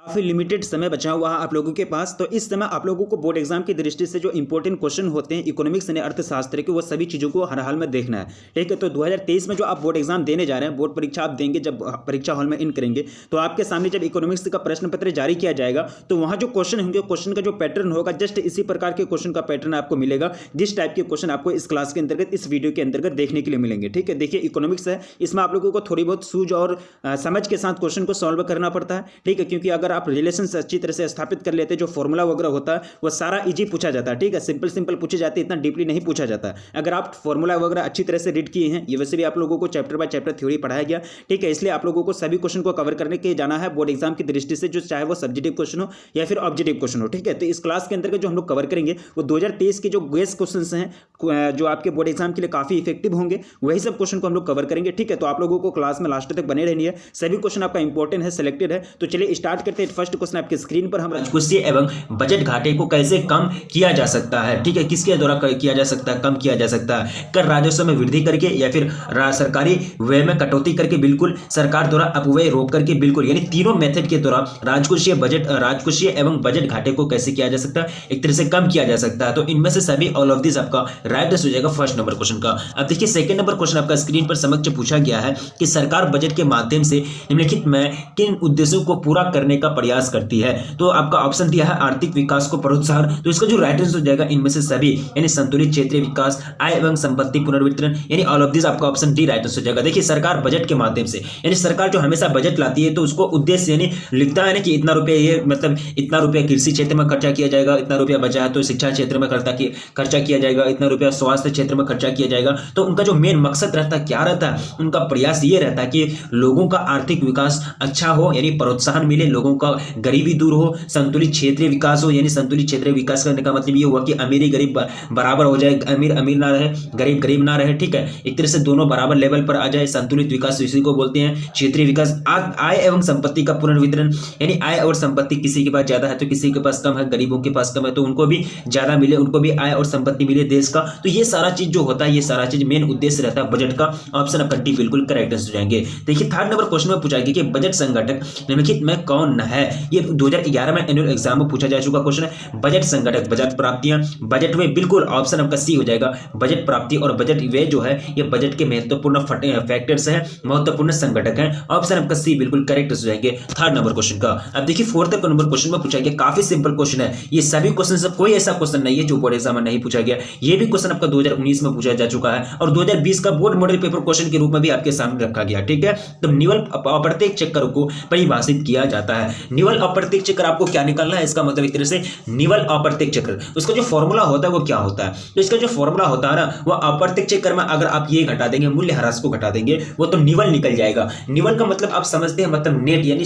काफ़ी लिमिटेड समय बचा हुआ है आप लोगों के पास। तो इस समय आप लोगों को बोर्ड एग्जाम की दृष्टि से जो इंपॉर्टेंट क्वेश्चन होते हैं इकोनॉमिक्स यानी अर्थशास्त्र के, वो सभी चीज़ों को हर हाल में देखना है। ठीक है, तो 2023 में जो आप बोर्ड एग्जाम देने जा रहे हैं, बोर्ड परीक्षा आप देंगे, जब परीक्षा हॉल में इन करेंगे तो आपके सामने जब इकोनॉमिक्स का प्रश्न पत्र जारी किया जाएगा तो वहाँ जो क्वेश्चन होंगे, क्वेश्चन का जो पैटर्न होगा, जस्ट इसी प्रकार के क्वेश्चन का पैटर्न आपको मिलेगा जिस टाइप के क्वेश्चन आपको इस क्लास के अंतर्गत, इस वीडियो के अंतर्गत देखने के लिए मिलेंगे। ठीक है, देखिए इकोनॉमिक्स है, इसमें आप लोगों को थोड़ी बहुत सूझ और समझ के साथ क्वेश्चन को सॉल्व करना पड़ता है। ठीक है, क्योंकि अगर आप रिलेशन अच्छी तरह से स्थापित कर लेते हैं, जो फॉर्मूला वगैरह होता है वो सारा इजी पूछा जाता है। ठीक है, सिंपल सिंपल पूछे जाते हैं, इतना डीपली नहीं पूछा जाता है। अगर आप फॉर्मूला वगैरह अच्छी तरह से रीड किए हैं, ये वैसे भी आप लोगों को चैप्टर बाय चैप्टर थ्योरी पढ़ाया गया। ठीक है, इसलिए आप लोगों को सभी क्वेश्चन को कवर करने के जाना है बोर्ड एग्जाम की दृष्टि से, जो चाहे वो सब्जेक्टिव क्वेश्चन हो या फिर ऑब्जेक्टिव क्वेश्चन हो। ठीक है, तो इस क्लास के अंतर्गत जो हम लोग कवर करेंगे वो 2023 के जो गेस क्वेश्चन हैं, जो आपके बोर्ड एग्जाम के लिए काफी इफेक्टिव होंगे, वही सब क्वेश्चन को हम लोग कवर करेंगे। ठीक है, तो आप लोगों को क्लास में लास्ट तक बने रहनी है, सभी क्वेश्चन आपका इंपॉर्टेंट है, सिलेक्टेड है। तो चलिए स्टार्ट करते हैं। फर्स्ट क्वेश्चन आपके स्क्रीन पर हम राजकोषीय एवं बजट घाटे को कैसे कम किया जा सकता है। ठीक है, किसके द्वारा किया जा सकता है, कम किया जा सकता है? कर राजस्व में वृद्धि करके, या फिर सरकारी व्यय में कटौती करके, बिल्कुल सरकार द्वारा अपव्यय रोक करके, बिल्कुल, यानी तीनों मेथड के द्वारा राजकोषीय एवं बजट घाटे को कैसे किया जा सकता है, एक तरह से कम किया जा सकता है। तो इनमें से सभी ऑल ऑफ दिस आपका राइट आंसर हो जाएगा फर्स्ट नंबर क्वेश्चन का। अब देखिए सेकंड नंबर क्वेश्चन आपका स्क्रीन पर समक्ष पूछा गया है कि सरकार बजट के माध्यम से निम्नलिखित में किन उद्देश्यों को पूरा करने का प्रयास करती है? तो आपका ऑप्शन दिया है आर्थिक विकास को प्रोत्साहन, तो इसका जो राइट आंसर हो जाएगा इनमें से सभी, यानी संतुलित क्षेत्रीय विकास, आय एवं संपत्ति पुनर्वितरण, यानी ऑल ऑफ दिस आपका ऑप्शन डी राइट आंसर हो जाएगा। देखिए सरकार बजट के माध्यम से, यानी सरकार जो हमेशा बजट लाती है तो उसको उद्देश्य, यानी लिखता है ना कि इतना रुपया, ये मतलब इतना रुपया कृषि क्षेत्र में खर्चा किया जाएगा, इतना रुपया बचा है तो शिक्षा क्षेत्र में खर्चा किया जाएगा, इतना रुपया स्वास्थ्य क्षेत्र में खर्चा किया जाएगा। तो उनका जो मेन मकसद रहता है, क्या रहता है, उनका प्रयास ये रहता है कि लोगों का आर्थिक विकास अच्छा हो, यानी प्रोत्साहन मिले, लोगों का गरीबी दूर हो, संतुलित क्षेत्रीय विकास हो, यानी संतुलित क्षेत्रीय विकास करने का मतलब ये हुआ कि अमीरी गरीब बराबर हो जाए, अमीर अमीर ना रहे, गरीब गरीब ना रहे। ठीक है, एक तरह से दोनों बराबर लेवल पर आ जाए, संतुलित विकास इसी को बोलते हैं। क्षेत्रीय विकास, आय एवं संपत्ति का पुनर्वितरण, यानी आय और संपत्ति किसी के पास ज्यादा है तो किसी के पास कम है, गरीबों के पास कम है तो उनको भी ज्यादा मिले, उनको भी आय और संपत्ति मिले देश का। तो ये सारा चीज जो होता है, ये सारा चीज मेन उद्देश्य रहता है बजट का। ऑप्शन आपका डी बिल्कुल करेक्ट हो जाएंगे। देखिए थर्ड नंबर क्वेश्चन में पूछा गया कि बजट संगठक निम्नलिखित में कौन है? ये 2011 में एनुअल एग्जाम में पूछा जा चुका क्वेश्चन है। बजट संगठक, बजट प्राप्तियां, बजट व्यय, बिल्कुल ऑप्शन आपका सी हो जाएगा। बजट प्राप्ति और बजट व्यय जो है ये बजट के महत्वपूर्ण फैक्टर्स हैं, महत्वपूर्ण संगठक हैं। ऑप्शन आपका सी बिल्कुल करेक्ट हो जाएंगे थर्ड नंबर क्वेश्चन का। अब देखिए फोर्थ नंबर क्वेश्चन में पूछा गया, काफी सिंपल क्वेश्चन है ये सभी क्वेश्चन से, कोई ऐसा क्वेश्चन नहीं है जो बोर्ड एग्जाम में नहीं पूछा गया। ये भी क्वेश्चन आपका 2019 में पूछा जा चुका है और 2020 का बोर्ड मॉडल पेपर क्वेश्चन के रूप में भी आपके सामने रखा गया। ठीक है, तो निवल अप्रत्यक्ष चक्र को परिभाषित किया जाता है। निवल अप्रत्यक्ष चक्र आपको क्या निकालना है, इसका मतलब एक तरह से निवल अप्रत्यक्ष चक्र, उसका जो फॉर्मूला होता है वो क्या होता है? तो इसका जो फॉर्मूला होता है ना, वो अप्रत्यक्ष चक्र में अगर आप ये घटा देंगे, मूल्यह्रास को घटा देंगे, वो तो निवल निकल जाएगा। निवल का मतलब आप समझते हैं, मतलब नेट, यानी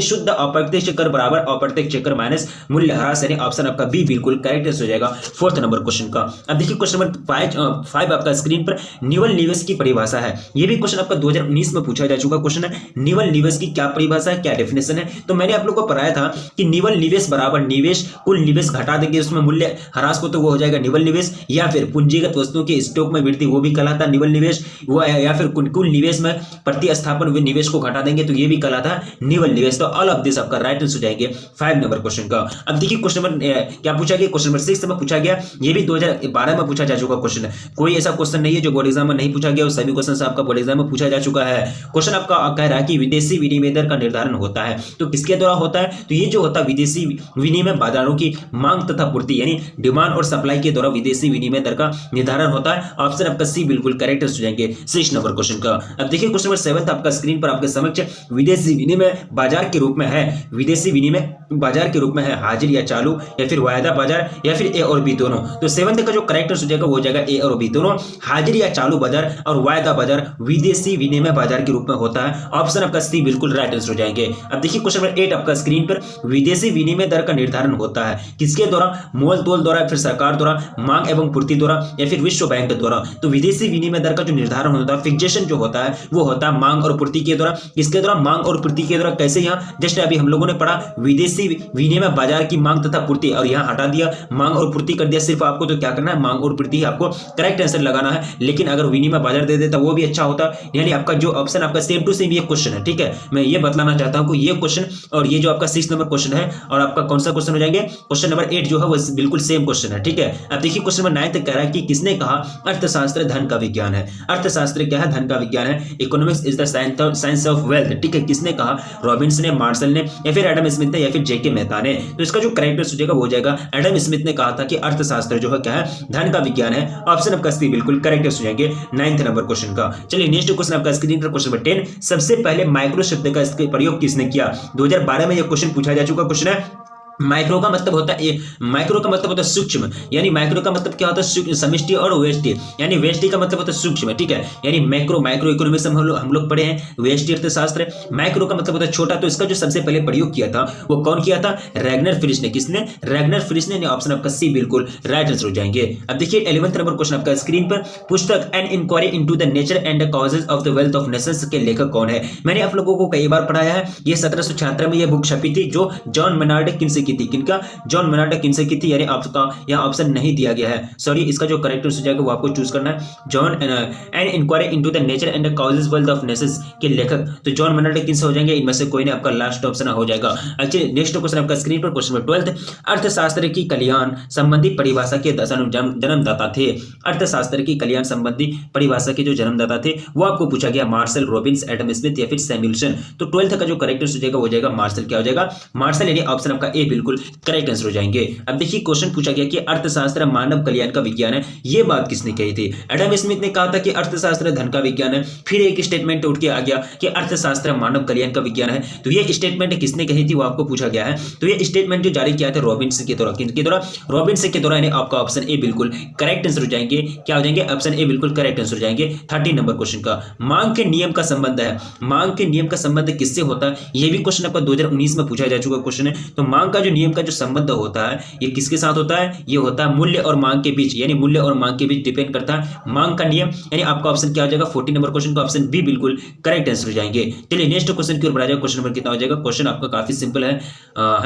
शुद्ध अप्रत्यक्ष चक्र बराबर अप्रत्यक्ष चक्र माइनस मूल्यह्रास, यानी ऑप्शन आपका बी बिल्कुल करेक्ट हो जाएगा फोर्थ नंबर क्वेश्चन का। अब देखिए क्वेश्चन नंबर 5 आपका स्क्रीन पर, निवल निवेश की परिभाषा है। ये भी क्वेश्चन आपका 2019 में पूछा जा चुका क्वेश्चन है। निवल निवेश की क्या परिभाषा है, क्या डेफिनेशन है? तो मैंने आप लोग को पढ़ाया था कि निवल निवेश बराबर निवेश, कुल निवेश घटा देंगे उसमें मूल्य ह्रास को, तो वो हो जाएगा निवल निवेश, या फिर पूंजीगत वस्तुओं के स्टॉक में वृद्धि, वो भी कहलाता है निवल निवेश, वो या फिर कुल निवेश में प्रतिस्थापन हुए निवेश को घटा देंगे तो ये भी कहलाता है निवल निवेश। तो ऑल ऑफ दिस आपका राइट आंसर हो जाएंगे 5 नंबर क्वेश्चन का। अब देखिए क्वेश्चन नंबर क्या पूछा गया, क्वेश्चन नंबर 6 में पूछा गया, ये भी 2012 में पूछा जा चुका क्वेश्चन है। कोई ऐसा क्वेश्चन नहीं है जो बोर्ड एग्जाम में नहीं पूछा गया, वो सभी क्वेश्चन आपका बोर्ड एग्जाम में पूछा जा चुका है। क्वेश्चन आपका कह रहा है कि विदेशी विनिमय दर का निर्धारण होता है, तो किसके द्वारा होता है? तो ये जो होता है विदेशी विनिमय बाजारों की मांग तथा पूर्ति, यानी डिमांड और सप्लाई के द्वारा विदेशी विनिमय दर का निर्धारण होता है। ऑप्शन आपका सी बिल्कुल करेक्ट हो जाएंगे 6 नंबर क्वेश्चन का। अब देखिए क्वेश्चन नंबर 7 आपका स्क्रीन पर आपके समक्ष, विदेशी विनिमय बाजार के रूप में है, विदेशी विनिमय बाजार के रूप में है हाजिर या चालू, या फिर वायदा बाजार, या फिर ए और बी दोनों। तो 7 का जो करेक्ट आंसर हो जाएगा वो हो जाएगा ए और बी दोनों। हाजिर या चालू बाजार और वायदा बाजार विदेशी विनिमय बाजार के रूप में होता है। ऑप्शन आपका सी बिल्कुल राइट आंसर हो जाएंगे। अब देखिए क्वेश्चन नंबर 8 आपका स्क्रीन पर, विदेशी विनिमय दर का निर्धारण होता है किसके द्वारा? मोल तोल द्वारा, फिर सरकार द्वारा, मांग एवं पूर्ति द्वारा, या फिर विश्व बैंक द्वारा। तो विदेशी विनिमय दर का जो निर्धारण होता है, फिक्सेशन जो होता है, वो होता है मांग और पूर्ति के द्वारा। किसके द्वारा? मांग और पूर्ति के द्वारा। कैसे? यहाँ जस्ट अभी हम लोगों ने पढ़ा विदेशी विनिमय बाजार की मांग तथा पूर्ति, और यहाँ हटा दिया मांग और पूर्ति कर दिया। सिर्फ आपको तो क्या करना है, मांग और पूर्ति आपको करेक्ट आंसर लगाना है। लेकिन अगर विनिमय बाजार दे देता वो भी अच्छा होता, यानी आपका जो ऑप्शन आपका सेम टू सेम ये क्वेश्चन है। ठीक है, मैं ये बतलाना चाहता हूं कि ये क्वेश्चन और ये जो आपका 6 नंबर क्वेश्चन है और आपका कौन सा क्वेश्चन हो जाएंगे, क्वेश्चन नंबर 8 जो है वो बिल्कुल सेम क्वेश्चन है, ठीक है। अब देखिए क्वेश्चन नंबर 9 तक कह रहा है कि किसने कहा अर्थशास्त्र धन का विज्ञान है। अर्थशास्त्र क्या है, धन का विज्ञान है। Economics is the science of wealth, ठीक है। किसने कहा, रॉबिन्स ने, मार्शल ने, या फिर एडम स्मिथ ने, या फिर जेके मेहता ने। तो इसका जो करेक्ट हो जाएगा वो हो जाएगा एडम स्मिथ ने कहा था कि अर्थशास्त्र जो है क्या है, धन का विज्ञान है। ऑप्शन आपका सी बिल्कुल करेक्ट हो जाएंगे 9th नंबर क्वेश्चन का। चलिए नेक्स्ट क्वेश्चन आपका स्क्रीन पर क्वेश्चन नंबर 10, सबसे पहले माइक्रो शब्द का प्रयोग किसने किया। 2012 में यह क्वेश्चन पूछा जा चुका क्वेश्चन है। माइक्रो का मतलब होता है, माइक्रो का मतलब होता है सूक्ष्म, यानी माइक्रो का मतलब क्या होता है, समष्टि और वेष्टि, यानी वेष्टि का मतलब होता है सूक्ष्म, ठीक है। यानी माइक्रो इकोनॉमिक्स हम लोग पढ़े हैं, वेष्टि अर्थशास्त्र। माइक्रो का मतलब होता है छोटा, तो इसका जो सबसे पहले प्रयोग किया था वो कौन किया था, रैगनर फ्रिश ने। किसने, रैगनर फ्रिश ने। ऑप्शन आपका सी बिल्कुल राइट आंसर हो जाएंगे। अब देखिए 11th नंबर क्वेश्चन आपका स्क्रीन पर, पुस्तक an inquiry into the nature and the causes of the wealth of nations के लेखक कौन है। मैंने आप लोगों को कई बार पढ़ाया है, ये 1776 में ये बुक छपी थी जो जॉन मेनार्ड किन्से की थी। किनका, जॉन मेनार्ड किन्से की थी, यानी आपका यहाँ ऑप्शन नहीं दिया गया है, सॉरी। इसका जो करेक्ट हो जाएगा वो आपको चूज करना है। John an inquiry into the nature and the causes wealth of nations के लेखक, तो जॉन मेनार्ड किन्से हो जाएंगे, इनमें से कोई नहीं, आपका लास्ट ऑप्शन हो जाएगा। अच्छा नेक्स्ट क्वेश्चन आपका स्क्रीन पर क्वेश्चन नंबर 12, अर्थशास्त्र की कल्याण संबंधी परिभाषा के जन्मदाता थे। अर्थशास्त्र की कल्याण संबंधी परिभाषा के जो जन्मदाता थे वो आपको पूछा गया, मार्शल, रॉबिन्स, एडम स्मिथ या फिर सैमुएल्सन। तो 12th का जो करेक्ट हो जाएगा वो हो जाएगा मार्शल। क्या हो जाएगा, मार्शल, यानी ऑप्शन आपका ए बिल्कुल करेक्ट आंसर हो जाएंगे। अब देखिए क्वेश्चन पूछा गया कि अर्थशास्त्र मानव कल्याण का विज्ञान है, ये बात किसने कही थी। एडम स्मिथ ने कहा था कि अर्थशास्त्र धन का विज्ञान है। फिर एक स्टेटमेंट उठ के आ गया कि अर्थशास्त्र मानव कल्याण का विज्ञान है। तो ये स्टेटमेंट किसने कही थी वो आपको पूछा गया है। तो ये स्टेटमेंट जो जारी किया था रॉबिन्स के द्वारा, किनके द्वारा, रॉबिन्स के द्वारा, यानी आपका ऑप्शन ए बिल्कुल करेक्ट आंसर हो जाएंगे। क्या हो जाएंगे, ऑप्शन ए बिल्कुल करेक्ट आंसर हो जाएंगे। 13 नंबर क्वेश्चन का, मांग के नियम का संबंध है। मांग के नियम का संबंध किससे होता है, ये भी क्वेश्चन आपका 2019 में पूछा जा चुका क्वेश्चन है। तो मांग का जो नियम का जो संबंध होता है ये किसके साथ होता है, ये होता है मूल्य और मांग के बीच, यानी मूल्य और मांग के बीच डिपेंड करता है मांग का नियम, यानी आपका ऑप्शन क्या हो जाएगा 14 नंबर क्वेश्चन का ऑप्शन बी बिल्कुल करेक्ट आंसर हो जाएंगे। चलिए नेक्स्ट क्वेश्चन की ओर बढ़ा जाए। क्वेश्चन नंबर कितना हो जाएगा, क्वेश्चन आपका काफी सिंपल है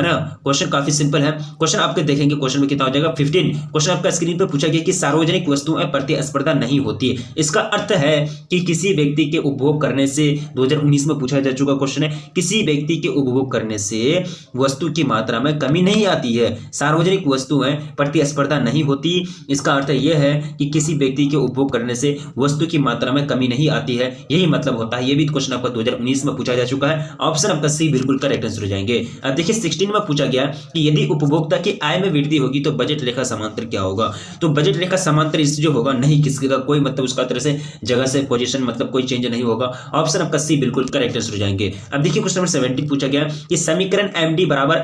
ना, क्वेश्चन काफी सिंपल है। क्वेश्चन आपके देखेंगे क्वेश्चन में कितना हो जाएगा 15। क्वेश्चन आपका स्क्रीन पर पूछा गया कि सार्वजनिक वस्तुओं में प्रतिस्पर्धा नहीं होती, इसका अर्थ है कि किसी व्यक्ति के उपभोग करने से, 2019 में पूछा जा चुका क्वेश्चन है, किसी व्यक्ति के उपभोग करने से वस्तु की मात्रा में कमी नहीं आती है। सार्वजनिक वस्तुएं प्रतिस्पर्धा नहीं होती, इसका अर्थ यह है कि किसी व्यक्ति के उपभोग करने से वस्तु की मात्रा में कमी नहीं आती है, यही मतलब होता है। यह भी क्वेश्चन आपका 2019 में पूछा जा चुका है। ऑप्शन आपका सी बिल्कुल करेक्ट आंसर हो जाएंगे। अब देखिए 16 में पूछा गया कि यदि उपभोक्ता की आय में वृद्धि होगी तो बजट रेखा समांतर क्या होगा। तो बजट रेखा समांतर इस जो होगा नहीं किसके का कोई मतलब उसका तरह से जगह से पोजीशन मतलब कोई चेंज नहीं होगा। ऑप्शन आपका सी बिल्कुल करेक्ट आंसर हो जाएंगे। अब देखिए क्वेश्चन नंबर 17 पूछा गया कि समीकरण MD बराबर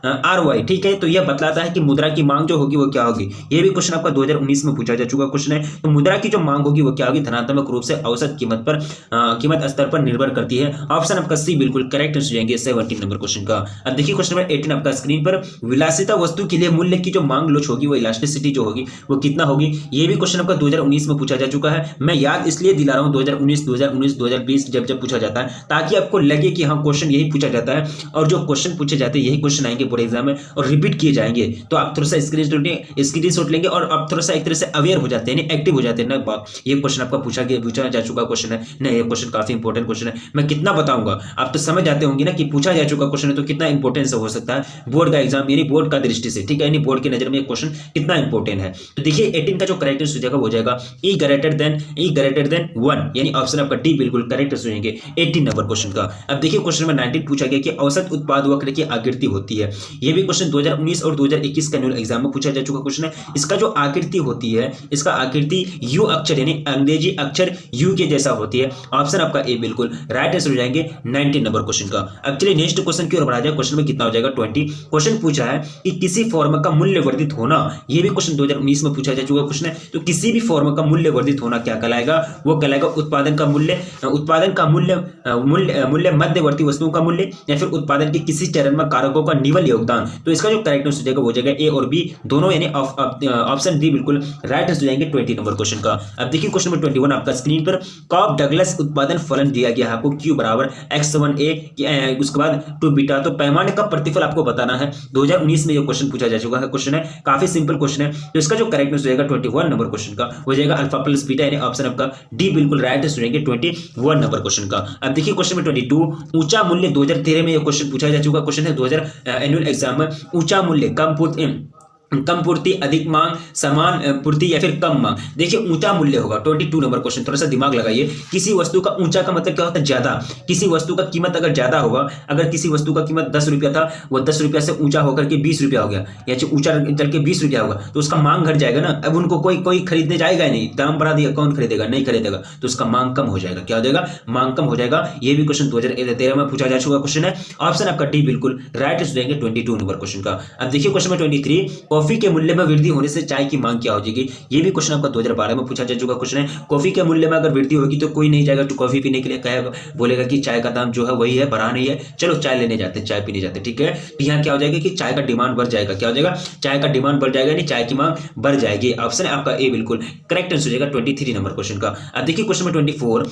आर वाई, ठीक है। तो यह बतलाता है कि मुद्रा की मांग जो होगी वो क्या होगी। यह भी क्वेश्चन आपका 2019 में पूछा जा चुका क्वेश्चन है। तो मुद्रा की जो मांग होगी वो क्या होगी, धनात्मक रूप से औसत कीमत स्तर पर निर्भर करती है। ऑप्शन आपका सी बिल्कुल करेक्ट आंसर जाएंगे 17 नंबर क्वेश्चन का। अब देखिए क्वेश्चन नंबर 18 आपका स्क्रीन पर, विलासिता वस्तु के लिए मूल्य की जो मांग लोच होगी वो इलास्टिसिटी जो होगी वो कितना होगी। ये भी क्वेश्चन आपका 2019 में पूछा जा चुका है। मैं याद इसलिए दिला रहा हूं 2019, 2020 जब पूछा जाता है ताकि आपको लगे कि हाँ क्वेश्चन यही पूछा जाता है और जो क्वेश्चन पूछे जाते हैं यही क्वेश्चन आएंगे बोर्ड एग्जाम में और रिपीट किए जाएंगे। तो आप थोड़ा सा स्क्रीनशॉट लेंगे और आप थोड़ा सा एक तरह से अवेयर हो जाते हैं, एक्टिव हो जाते हैं ना। ये क्वेश्चन आपका पूछा जा चुका क्वेश्चन है ना, ये क्वेश्चन काफी इंपॉर्टेंट क्वेश्चन है। मैं कितना बताऊंगा, आप तो समझ जाते होंगे ना कि पूछा जा चुका क्वेश्चन है तो कितना इंपॉर्टेंस हो सकता है बोर्ड का एग्जाम, यानी बोर्ड का दृष्टि से, ठीक है, यानी बोर्ड की नजर में क्वेश्चन कितना इंपॉर्टेंट है। तो देखिए 18 का जो करेक्ट आंसर हो जाएगा वो जाएगा E ग्रेटर देन 1, यानी ऑप्शन आपका डी बिल्कुल करेक्ट आंसर हो जाएंगे 18 नंबर क्वेश्चन का। अब देखिए क्वेश्चन नंबर 19 पूछा गया कि औसत उत्पाद वक्र की आकृति होती है। यह भी क्वेश्चन 2019 और 2021 का एनुअल एग्जाम में पूछा जा चुका क्वेश्चन है। इसका जो आकृति होती है, इसका आकृति यू अक्षर यानी अंग्रेजी अक्षर यू के जैसा होती है। ऑप्शन आपका ए बिल्कुल राइट आंसर हो जाएंगे 19 नंबर क्वेश्चन का। अब चलिए नेक्स्ट क्वेश्चन की ओर बढ़ा जाए। क्वेश्चन में कितना हो जाएगा 20। क्वेश्चन पूछा है कि किसी फॉर्म का मूल्य वर्धित होना, यह भी क्वेश्चन 2019 में पूछा जा चुका क्वेश्चन है। तो किसी भी फॉर्म का मूल्य वर्धित होना क्या कहलाएगा, वो कहलाएगा उत्पादन का मूल्य, मूल्य मध्यवर्ती वस्तुओं का मूल्य, या फिर उत्पादन के किसी चरण में कारकों का निवल केवल योगदान। तो इसका जो करेक्ट आंसर हो जाएगा वो हो जाएगा ए और बी दोनों, यानी ऑप्शन डी बिल्कुल राइट आंसर हो जाएंगे 20 नंबर क्वेश्चन का। अब देखिए क्वेश्चन नंबर 21 आपका स्क्रीन पर कॉप डगलस उत्पादन फलन दिया गया है आपको Q बराबर x1a, उसके बाद 2 बीटा। तो पैमाने का प्रतिफल आपको बताना है। 2019 में ये क्वेश्चन पूछा जा चुका है, क्वेश्चन है काफी सिंपल क्वेश्चन है। तो इसका जो करेक्ट आंसर हो जाएगा 21 नंबर क्वेश्चन का हो जाएगा अल्फा प्लस बीटा, यानी ऑप्शन आपका डी बिल्कुल राइट आंसर हो जाएंगे 21 नंबर क्वेश्चन का। अब देखिए क्वेश्चन नंबर 22 ऊंचा मूल्य 2013 में ये क्वेश्चन पूछा जा चुका क्वेश्चन है 2000 एनुअल एग्जाम में। ऊंचा मूल्य कम पूर्ति, अधिक मांग, समान पूर्ति या फिर कम मांग। देखिए ऊंचा मूल्य होगा 22 नंबर क्वेश्चन, थोड़ा सा दिमाग लगाइए। किसी वस्तु का ऊंचा का मतलब क्या होता है? ज्यादा। किसी वस्तु का कीमत अगर ज्यादा होगा, अगर किसी वस्तु का कीमत 10 रुपया था, वो 10 रुपया से ऊंचा होकर के 20 रुपया हो गया, या ऊंचा चल के 20 रुपया होगा, तो उसका मांग घट जाएगा ना। अब उनको कोई खरीदने जाएगा ही नहीं, दाम बढ़ा दिया, कौन खरीदेगा? नहीं खरीदेगा, तो उसका मांग कम हो जाएगा। क्या हो जाएगा? मांग कम हो जाएगा। ये भी क्वेश्चन 2013 में पूछा जा चुका क्वेश्चन है। ऑप्शन आपका डी बिल्कुल राइट हो जाएंगे 22 नंबर क्वेश्चन का। अब देखिए क्वेश्चन नंबर 23 कॉफी के मूल्य में वृद्धि होने से चाय की मांग क्या हो जाएगी? ये भी क्वेश्चन आपका 2012 में पूछा जा चुका क्वेश्चन है। कॉफी के मूल्य में अगर वृद्धि होगी तो कोई नहीं जाएगा तो कॉफी पीने के लिए, कहेगा बोलेगा कि चाय का दाम जो है वही है, बढ़ा नहीं है, चलो चाय लेने जाते हैं, चाय पीने जाते हैं। ठीक है, तो यहाँ क्या हो जाएगा कि चाय का डिमांड बढ़ जाएगा। क्या हो जाएगा? चाय का डिमांड बढ़ जाएगा, यानी चाय की मांग बढ़ जाएगी। ऑप्शन आपका ए बिल्कुल करेक्ट आंसर हो जाएगा 23 नंबर क्वेश्चन का। अब देखिए क्वेश्चन नंबर 24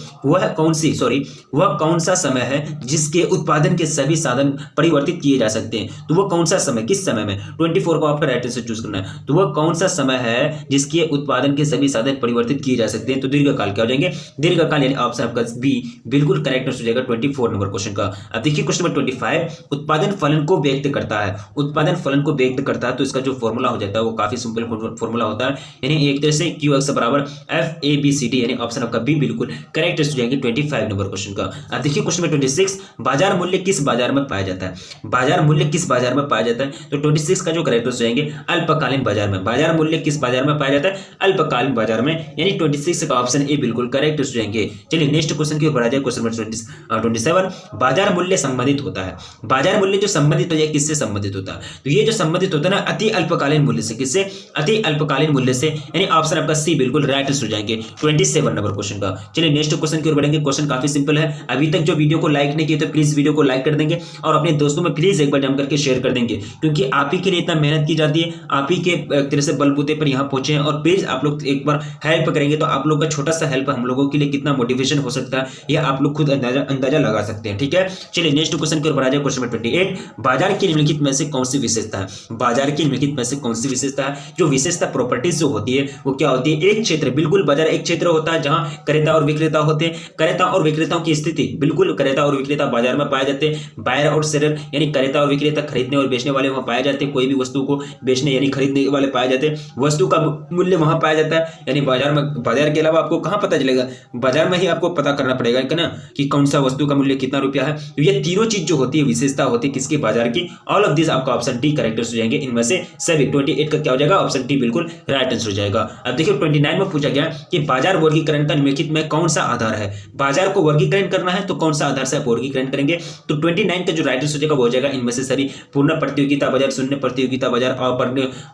वह कौन सा समय है जिसके उत्पादन के सभी साधन परिवर्तित किए जा सकते हैं? तो वो कौन सा समय, किस समय में? 24 को आपका राइट आंसर चूज करना है। तो वह कौन सा समय है जिसके उत्पादन के सभी साधन परिवर्तित किए जा सकते हैं? तो दीर्घकाल। क्या हो जाएंगे? दीर्घकाल, यानी ऑप्शन आपका बी बिल्कुल करेक्ट आंसर हो जाएगा 24 नंबर क्वेश्चन का। अब देखिए क्वेश्चन नंबर 25 उत्पादन फलन को व्यक्त करता है। उत्पादन फलन को व्यक्त करता है, तो इसका जो फॉर्मूला हो जाता है वो काफी सिंपल फॉर्मूला होता है, यानी एक तरह से QX बराबर FABCD, यानी ऑप्शन आपका बी बिल्कुल करेक्ट आंसर हो जाएंगे 25 नंबर क्वेश्चन का। अब देखिए क्वेश्चन नंबर 26 बाजार मूल्य किस बाजार में पाया जाता है? बाजार मूल्य किस बाजार में पाया जाता है? तो 26 का जो करेक्ट आंसर हो जाएंगे अल्पकालीन बाजार में। बाजार मूल्य किस बाजार में पाया जाता है? अल्पकालीन बाजार में, यानी 26 का ऑप्शन ए बिल्कुल करेक्ट हो जाएंगे। चलिए नेक्स्ट क्वेश्चन की ओर बढ़ा जाए। क्वेश्चन नंबर 27 बाजार मूल्य संबंधित होता है। बाजार मूल्य जो संबंधित हो जाए किससे संबंधित होता है? तो ये जो संबंधित होता है ना अति अल्पकालीन मूल्य से। किससे? अति अल्पकालीन मूल्य से, यानी ऑप्शन आपका सी बिल्कुल राइट आंसर हो जाएंगे 27 नंबर क्वेश्चन का। चलिए नेक्स्ट क्वेश्चन की ओर बढ़ेंगे। क्वेश्चन काफी सिंपल है। अभी तक जो वीडियो को लाइक नहीं किए तो प्लीज वीडियो को लाइक कर देंगे और अपने दोस्तों में प्लीज एक बार जम करके शेयर कर देंगे, क्योंकि आप ही के लिए इतना मेहनत की जाती है, आप ही के तरह से बलबूते पर यहाँ पहुंचे हैं। और प्लीज आप लोग एक बार हेल्प करेंगे तो आप लोग का छोटा सा हेल्प हम लोगों के लिए कितना मोटिवेशन हो सकता है, ये आप लोग खुद अंदाजा लगा सकते हैं। ठीक है, चलिए नेक्स्ट क्वेश्चन की ओर बढ़ा जाए। क्वेश्चन नंबर 28 बाजार की निम्नलिखित में से कौन सी विशेषता है? बाजार की निम्नलिखित में से कौन सी विशेषता है? जो विशेषता प्रॉपर्टीज जो होती है वो क्या होती है? एक क्षेत्र, बिल्कुल बाजार एक क्षेत्र होता है जहां क्रेता और विक्रेता होते हैं। क्रेता और विक्रेताओं की स्थिति, बिल्कुल क्रेता और विक्रेता बाजार में पाए जाते हैं। बायर और सेलर, यानी क्रेता और विक्रेता खरीदने और बेचने वाले वहां पाए जाते हैं। कोई भी वस्तु को बेचने यानी खरीदने वाले पाए जाते हैं। वस्तु का मूल्य वहां पाया जाता है, यानी बाजार में। बाजार के अलावा आपको कहां पता चलेगा? बाजार में ही आपको पता करना पड़ेगा ना कि कौन सा वस्तु का मूल्य कितना रुपया है। तो ये तीनों चीज जो होती है विशेषता होती है किसकी? बाजार की। ऑल ऑफ दिस आपका ऑप्शन डी करेक्ट आंसर हो जाएंगे इनमें से सभी। 28 का क्या हो जाएगा? ऑप्शन डी बिल्कुल राइट आंसर हो जाएगा। अब देखिए 29 में पूछा गया कि बाजार वर्गीकरण का निम्नलिखित में कौन सा आधार है? बाजार को वर्गीकरण करना है तो कौन सा आधार से आप वर्गीकरण करेंगे? तो 29 का जो राइट आंसर हो जाएगा वो हो जाएगा इनमें से सभी। पूर्ण प्रतियोगिता बाजार, शून्य प्रतियोगिता बाजार,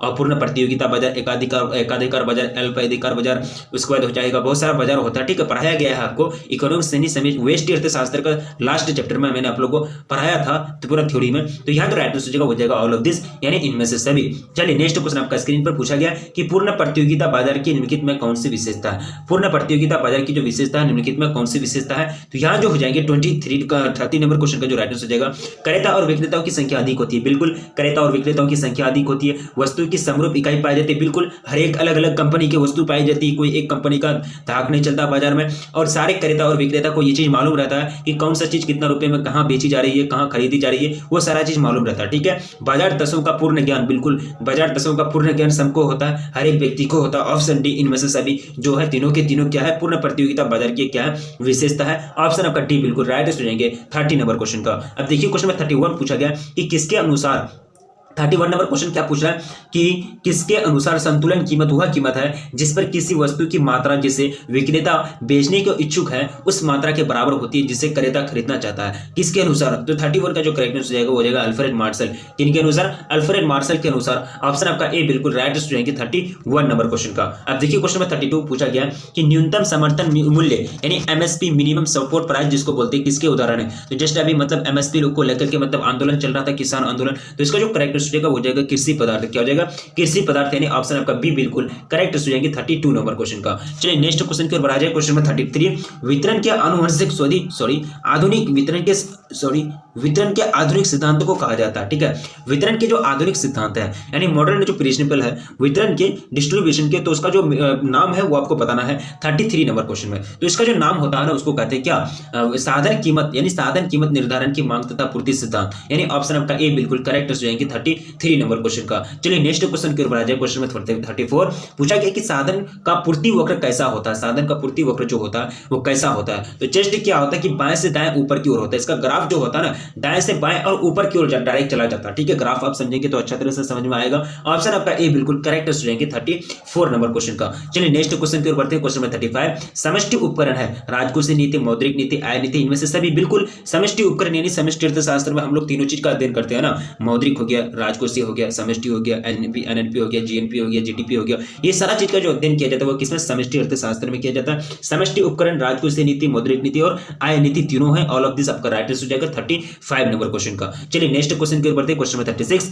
अपूर्ण प्रतियोगिता बाजार, एकाधिकार बाजार, अल्पाधिकार बाजार, उसके बाद हो जाएगा बहुत सारा बाजार होता है। ठीक है, पढ़ाया गया है आपको इकोनॉमिक्स वेस्ट अर्थशास्त्र का लास्ट चैप्टर में मैंने आप लोगों को पढ़ाया था तो पूरा थ्योरी में। तो यहाँ तो राइट आंसर हो जाएगा ऑल ऑफ दिस, यानी इनमें से सभी। चलिए नेक्स्ट क्वेश्चन आपका स्क्रीन पर पूछा गया कि पूर्ण प्रतियोगिता बाजार की निम्नलिखित में कौन सी विशेषता है? पूर्ण प्रतियोगिता बाजार की जो विशेषता है निम्नलिखित में कौन सी विशेषता है? तो यहाँ जो हो जाएंगे 30 नंबर क्वेश्चन का जो राइट आंसर हो जाएगा क्रेता और विक्रेताओं की संख्या अधिक होती है। बिल्कुल क्रेता और विक्रेताओं की संख्या अधिक होती है। वस्तु की समरूप इकाई पाई जाती है। बिल्कुल हर एक अलग अलग कंपनी की वस्तु पाई जाती है, कोई एक कंपनी का धाक नहीं चलता बाजार में। और सारे क्रेता और विक्रेता को ये चीज मालूम रहता है कि कौन सा चीज कितना रुपए में कहाँ बेची जा रही है, कहाँ खरीदी जा रही है, वो सारा चीज मालूम रहता है। ठीक है, बाजार दशों का पूर्ण ज्ञान, बिल्कुल बाजार दशों का पूर्ण ज्ञान सबको होता है, हर एक व्यक्ति को होता है। ऑप्शन डी इनमें से सभी जो है तीनों के तीनों क्या है? पूर्ण प्रतियोगिता बाजार की क्या है? विशेषता है। ऑप्शन आपका डी बिल्कुल राइट हो जाएंगे 30 नंबर क्वेश्चन का। अब देखिए क्वेश्चन में 31 पूछा गया कि किसके अनुसार 31 नंबर क्वेश्चन क्या पूछ रहा है कि किसके अनुसार संतुलन कीमत वह कीमत है जिस पर किसी वस्तु की मात्रा जिसे विक्रेता बेचने के इच्छुक है उस मात्रा के बराबर होती है जिसे क्रेता खरीदना चाहता है। किसके अनुसार? तो 31 का जो करेक्ट आंसर जाएगा वो जाएगा अल्फ्रेड मार्शल। किनके अनुसार? अल्फ्रेड मार्शल के अनुसार। ऑप्शन आपका ए बिल्कुल राइट आंसर जाएंगे 31 नंबर क्वेश्चन का। अब देखिए क्वेश्चन नंबर 32 पूछा गया कि न्यूनतम समर्थन मूल्य यानी एमएसपी मिनिमम सपोर्ट प्राइस जिसको बोलते हैं किसके उदाहरण है? तो जस्ट अभी मतलब एमएसपी को लेकर के मतलब आंदोलन चल रहा था, किसान आंदोलन, तो इसका जो करेक्ट आंसर जाएगा वो जाएगा कृषि पदार्थ। क्या हो जाएगा? कृषि पदार्थ यानी ऑप्शन आपका बी बिल्कुल करेक्ट हो जाएंगे 32 नंबर क्वेश्चन का। चलिए नेक्स्ट क्वेश्चन की ओर बढ़ा जाए। क्वेश्चन नंबर 33 वितरण के आनुवंशिक आधुनिक वितरण के आधुनिक सिद्धांत को कहा जाता है। ठीक है, वितरण के जो आधुनिक सिद्धांत है यानी मॉडर्न जो प्रिंसिपल है वितरण के डिस्ट्रीब्यूशन के, तो उसका जो नाम है वो आपको बताना है 33 नंबर क्वेश्चन में। तो इसका जो नाम होता है ना उसको कहते हैं क्या? साधन कीमत यानी साधन कीमत निर्धारण की मांग तथा पूर्ति सिद्धांत यानी ऑप्शन आपका ए बिल्कुल करेक्ट हो जाएंगे 33 नंबर क्वेश्चन का। चलिए नेक्स्ट क्वेश्चन की ओर बढ़ा जाए। क्वेश्चन में 34 पूछा गया कि साधन का पूर्ति वक्र कैसा होता है? साधन का पूर्ति वक्र जो होता है वो कैसा होता है? तो जस्ट क्या होता है कि बाएं से दाएं ऊपर की ओर होता है। इसका ग्राफ जो होता है ना दाएं से बाएं और ऊपर की ओर डायरेक्ट चला जाता है। ठीक है, ग्राफ आप समझेंगे तो अच्छा तरह से समझ में आएगा। ऑप्शन आपका ए बिल्कुल करेक्ट हो जाएंगे 34 नंबर क्वेश्चन का। चलिए नेक्स्ट क्वेश्चन की ओर बढ़ते हैं। क्वेश्चन में 35 समष्टि उपकरण है राजकोषीय नीति, मौद्रिक नीति, आय नीति, इनमें से सभी बिल्कुल समष्टि उपकरण यानी समष्टि अर्थशास्त्र में हम लोग तीनों चीज का अध्ययन करते हैं ना, मौद्रिक हो गया, राजकोषीय हो गया, समष्टि हो गया, एनएनपी हो गया, जीएनपी हो गया, जीडीपी हो गया, ये सारा चीज का जो अध्ययन किया जाता है वो किसमें? समष्टि अर्थशास्त्र में किया जाता है। समष्टि उपकरण, राजकोषीय नीति, मौद्रिक नीति और आय नीति तीनों है। ऑल ऑफ दिस आपका राइट आंसर हो जाएगा 35 नंबर क्वेश्चन का। चलिए नेक्स्ट क्वेश्चन की ओर बढ़ते हैं। क्वेश्चन में 36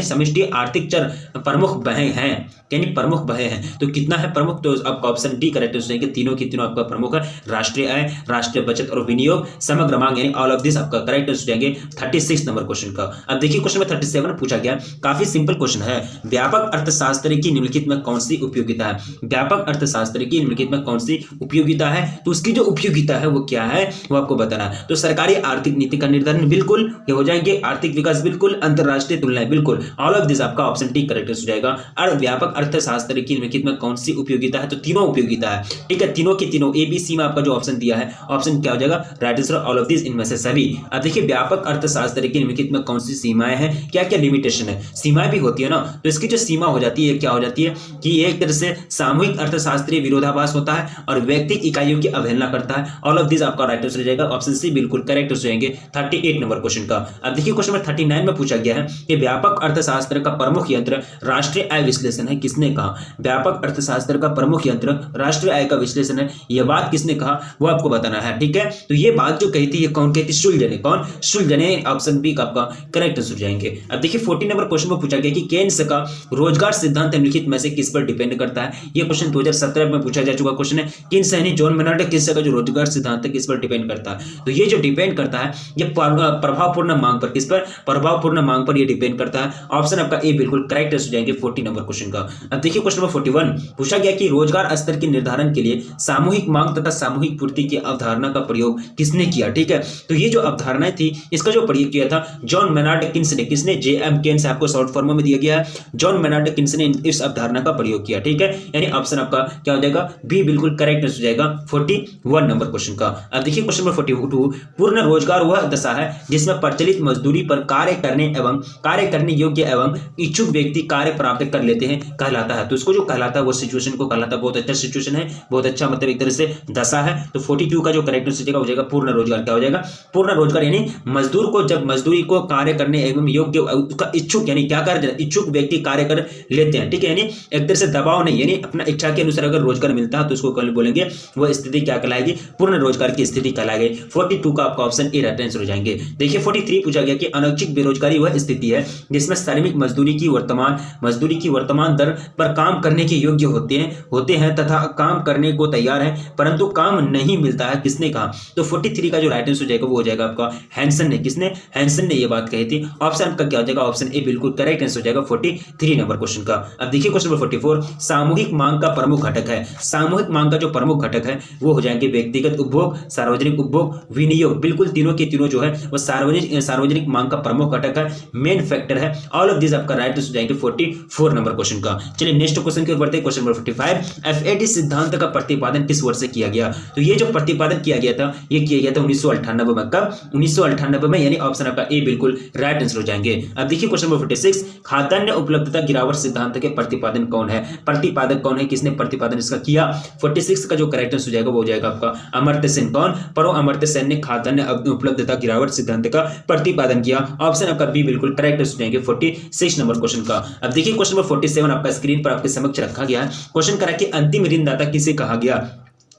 समष्टि आर्थिक चर प्रमुख वह हैं यानी प्रमुख वह हैं, तो कितना है प्रमुख? तो आपका ऑप्शन डी करेक्ट हो जाएगा। तीनों की तीनों आपका प्रमुख है, राष्ट्रीय आय, राष्ट्रीय बचत और विनियोग, समग्र मांग यानी ऑल ऑफ दिस आपका करेक्ट हो जाएंगे 36 नंबर क्वेश्चन का। अब देखिए क्वेश्चन में 37 पूछा गया, काफी सिंपल क्वेश्चन है। व्यापक अर्थशास्त्र की निम्नलिखित में कौन सी उपयोगिता है? व्यापक अर्थशास्त्र की निम्नलिखित में कौन सी उपयोगिता है? तो उसकी जो उपयोगिता है वो क्या है वो आपको बताना है। तो सरकारी आर्थिक नीति का निर्धारण बिल्कुल ये हो जाएंगे, आर्थिक विकास बिल्कुल, अंतरराष्ट्रीय तुलनाएं बिल्कुल, ऑल ऑफ दिस आपका ऑप्शन डी करेक्ट हो जाएगा। और व्यापक अर्थशास्त्र की निम्नलिखित में कौन सी उपयोगिता है? तो तीनों उपयोगिता है। ठीक है, तीनों की तीनों एबीसी में आपका जो ऑप्शन दिया है ऑप्शन क्या हो जाएगा? Right answer all of this इनमें से सभी। अब देखिए व्यापक अर्थशास्त्र की निम्नलिखित में कौन सी सीमाएं हैं, क्या क्या लिमिटेशन है? सीमाएं भी होती है ना, तो इसकी जो सीमा हो जाती है क्या हो जाती है कि एक तरह से सामूहिक अर्थशास्त्रीय विरोधाभास होता है और व्यक्तिगत इकाइयों की अवहेलना करता है। ऑल ऑफ दिस आपका राइट आंसर हो जाएगा ऑप्शन सी बिल्कुल करेक्ट हो जाएंगे 38 नंबर क्वेश्चन का। अब देखिए क्वेश्चन नंबर 39 में पूछा गया है कि व्यापक अर्थशास्त्र का प्रमुख यंत्र राष्ट्रीय आय विश्लेषण है, किसने कहा? व्यापक अर्थशास्त्र का प्रमुख यंत्र राष्ट्रीय आय का विश्लेषण है, यह बात किसने कहा वो आपको बताना है। ठीक है, तो ये बात जो कही थी ये कौन कहती? शुल्जन ने। कौन? शुल्जन ने। ऑप्शन बी का आपका करेक्ट आंसर जाएंगे। अब देखिए 40 नंबर क्वेश्चन में पूछा गया कि केन्स का रोजगार सिद्धांत निम्नलिखित में से किस पर डिपेंड करता है? ये क्वेश्चन 2017 में पूछा जा चुका क्वेश्चन है। केन्स यानी जॉन मेनार्ड केन्स का जो रोजगार सिद्धांत है किस पर डिपेंड करता है? तो ये जो डिपेंड करता है ये प्रभावपूर्ण मांग पर, किस पर? प्रभावपूर्ण मांग पर ये डिपेंड करता है। ऑप्शन आपका ए बिल्कुल करेक्ट आंसर जाएंगे 40 नंबर क्वेश्चन का। अब देखिए क्वेश्चन नंबर 41 पूछा गया कि रोजगार स्तर के निर्धारण के लिए सामूहिक मांग तथा सामूहिक पूर्ति की अवधारणा का प्रयोग किसने किया? ठीक है, तो ये जो अवधारणा थी इसका जो प्रयोग किया था जॉन मेनार्ड केन्स ने। किसने? जेएम केन्स, आपको शॉर्ट फॉर्म में दिया गया है। जॉन मेनार्ड केन्स ने इस अवधारणा का प्रयोग किया। ठीक है, यानी ऑप्शन आपका क्या हो जाएगा? बी बिल्कुल करेक्ट हो जाएगा 41 नंबर क्वेश्चन का। अब देखिए क्वेश्चन नंबर 42 पूर्ण रोजगार वह दशा है जिसमें प्रचलित मजदूरी पर कार्य करने योग्य एवं इच्छुक व्यक्ति कार्य प्राप्त कर लेते हैं कहलाता है। तो इसको जो कहलाता है वो सिचुएशन को कहलाता है। बहुत अच्छा सिचुएशन है, बहुत अच्छा मतलब एक तरह से दशा है। तो 42 का जो करेक्ट आंसर हो जाएगा पूर्ण रोजगार। क्या हो जाएगा? पूर्ण रोजगार यानी मजदूर को जब मजदूरी को कार्य करने एवं योग्य उसका इच्छुक यानी क्या कर इच्छुक व्यक्ति कार्य कर लेते हैं। ठीक है, यानी एक तरह से दबाव नहीं, यानी अपना इच्छा के अनुसार अगर रोजगार मिलता है तो उसको कल बोलेंगे वो स्थिति क्या कहलाएगी? पूर्ण रोजगार की स्थिति कहलाएगी। 42 का आपका ऑप्शन ए राइट आंसर हो जाएंगे। देखिए 43 पूछा गया कि अनैच्छिक बेरोजगारी वह स्थिति है जिसमें श्रमिक मजदूरी की वर्तमान दर पर काम करने के योग्य होते हैं तथा काम करने को तैयार है परंतु काम नहीं मिलता है। किसने कहा? तो 43 का जो राइट आंसर हो जाएगा वो हो जाएगा आपका हैंसन ने। किसने? हैंसन ने ये बात कही थी। ऑप्शन आपका क्या हो जाएगा? ऑप्शन ए बिल्कुल करेक्ट आंसर हो जाएगा 43 नंबर क्वेश्चन का। अब देखिए क्वेश्चन नंबर 44 सामूहिक मांग का प्रमुख घटक है। सामूहिक मांग का जो प्रमुख घटक है वो हो जाएंगे व्यक्तिगत उपभोग, सार्वजनिक उपभोग, विनियोग, बिल्कुल तीनों के तीनों जो है वो सार्वजनिक मांग का प्रमुख घटक है, मेन फैक्टर है। ऑल ऑफ दिस आपका राइट हो जाएंगे 44 नंबर क्वेश्चन का। चलिए नेक्स्ट क्वेश्चन की ओर बढ़ते हैं। क्वेश्चन नंबर 45, FAT सिद्धांत का प्रतिपादन किस वर्ष से किया गया? तो ये जो प्रतिपादन किया गया था ये किया गया था 1998 में। कब? 1998 में, यानी ऑप्शन आपका ए बिल्कुल राइट आंसर हो जाएंगे। अब देखिए क्वेश्चन नंबर 46, खाद्यान्न उपलब्धता गिरावट सिद्धांत के प्रतिपादन कौन है? प्रतिपादक कौन है, किसने प्रतिपादन इसका किया? 46 का जो करेक्ट आंसर हो जाएगा वो हो जाएगा आपका अमर्त्य सेन। कौन? प्रो अमर्त्य सेन ने खाद्यान्न उपलब्धता गिरावट सिद्धांत का प्रतिपादन किया। ऑप्शन आपका बी बिल्कुल करेक्ट आंसर हो जाएंगे 46 नंबर क्वेश्चन का। अब देखिए क्वेश्चन नंबर 47 आपका स्क्रीन पर आपके समक्ष रखा गया है। क्वेश्चन करा कि अंतिम ऋणदाता किसे कहा गया?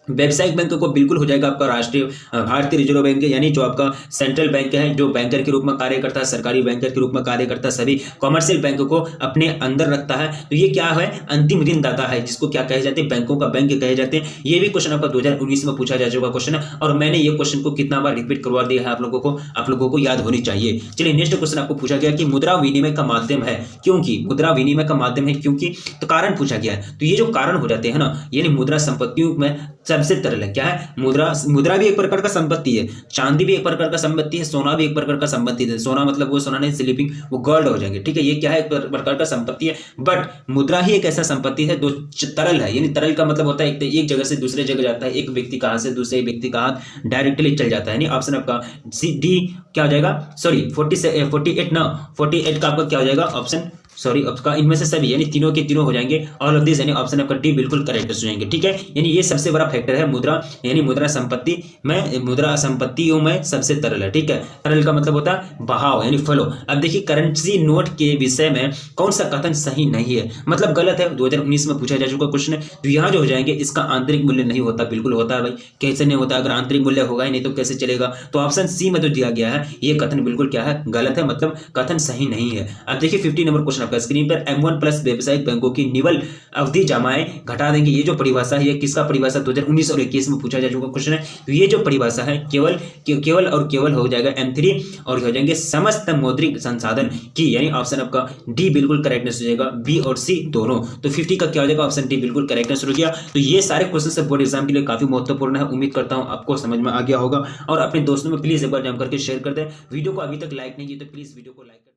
व्यावसायिक बैंक को बिल्कुल हो जाएगा आपका राष्ट्रीय भारतीय रिजर्व बैंक, यानी जो आपका सेंट्रल बैंक है, जो बैंकर के रूप में कार्य करता है, सरकारी बैंकर के रूप में कार्य करता है, सभी कॉमर्शियल बैंक को अपने अंदर रखता है। तो ये क्या है? अंतिम ऋणदाता है, जिसको क्या कहे जाते हैं? बैंकों का बैंक कहे जाते हैं। ये भी क्वेश्चन आपका 2019 में पूछा जा चुका क्वेश्चन है और मैंने ये क्वेश्चन को कितना बार रिपीट करवा दिया है आप लोगों को याद होनी चाहिए। चलिए नेक्स्ट क्वेश्चन आपको पूछा गया कि मुद्रा विनिमय का माध्यम है क्योंकि, मुद्रा विनिमय का माध्यम है क्योंकि, तो कारण पूछा गया है। तो ये जो कारण हो जाते हैं ना, यानी मुद्रा संपत्तियों में सबसे तरल है। क्या है? मुद्रा भी एक प्रकार का संपत्ति है, चांदी भी एक प्रकार का संपत्ति है, सोना भी एक प्रकार का संपत्ति है। सोना मतलब वो सोना नहीं, स्लीपिंग वो गोल्ड हो जाएंगे, ठीक है। ये क्या है? एक प्रकार का संपत्ति है। बट मुद्रा ही एक ऐसा संपत्ति है जो तरल है, यानी तरल का मतलब होता है एक जगह से दूसरे जगह जाता है, एक व्यक्ति का हाथ से दूसरे व्यक्ति का हाथ डायरेक्टली चल जाता है। यानी ऑप्शन आपका डी क्या हो जाएगा? सॉरी 48 का आपका क्या हो जाएगा? ऑप्शन सॉरी आपका इनमें से सभी, यानी तीनों के तीनों हो जाएंगे। ऑल ऑफ दिस, यानी ऑप्शन आपका डी बिल्कुल करेक्ट हो जाएंगे, ठीक है। यानी ये सबसे बड़ा फैक्टर है मुद्रा, यानी मुद्रा संपत्तियों में सबसे तरल है, ठीक है। तरल का मतलब होता है बहाव, यानी फ्लो। अब देखिए करेंसी नोट के विषय में कौन सा कथन सही नहीं है, मतलब गलत है, 2019 में पूछा जा चुका क्वेश्चन है। तो यहाँ जो हो जाएंगे, इसका आंतरिक मूल्य नहीं होता, बिल्कुल होता है भाई, कैसे नहीं होता? अगर आंतरिक मूल्य होगा ही नहीं तो कैसे चलेगा? तो ऑप्शन सी में जो दिया गया है ये कथन बिल्कुल क्या है? गलत है, मतलब कथन सही नहीं है। अब देखिए 50 नंबर क्वेश्चन आपका स्क्रीन पर, M1 प्लस व्यावसायिक बैंकों की निवल अवधि जमाएं घटा देंगे। ये जो परिभाषा है, ये किसका परिभाषा 2019 और 21 में पूछा जा चुका क्वेश्चन है। तो ये जो परिभाषा है केवल हो जाएगा M3 और हो जाएंगे समस्त मौद्रिक संसाधन की, यानी ऑप्शन आपका डी बिल्कुल करेक्टनेस हो जाएगा, बी और सी दोनों। तो 50 का क्या हो जाएगा? ऑप्शन डी बिल्कुल करेक्टनेस हो गया। तो ये सारे क्वेश्चन बोर्ड एग्जाम के लिए काफी महत्वपूर्ण है। उम्मीद करता हूं आपको समझ में आ गया होगा और अपने दोस्तों में प्लीज एक बार जम करके शेयर कर दें। वीडियो को अभी तक लाइक नहीं किया तो प्लीज वीडियो को लाइक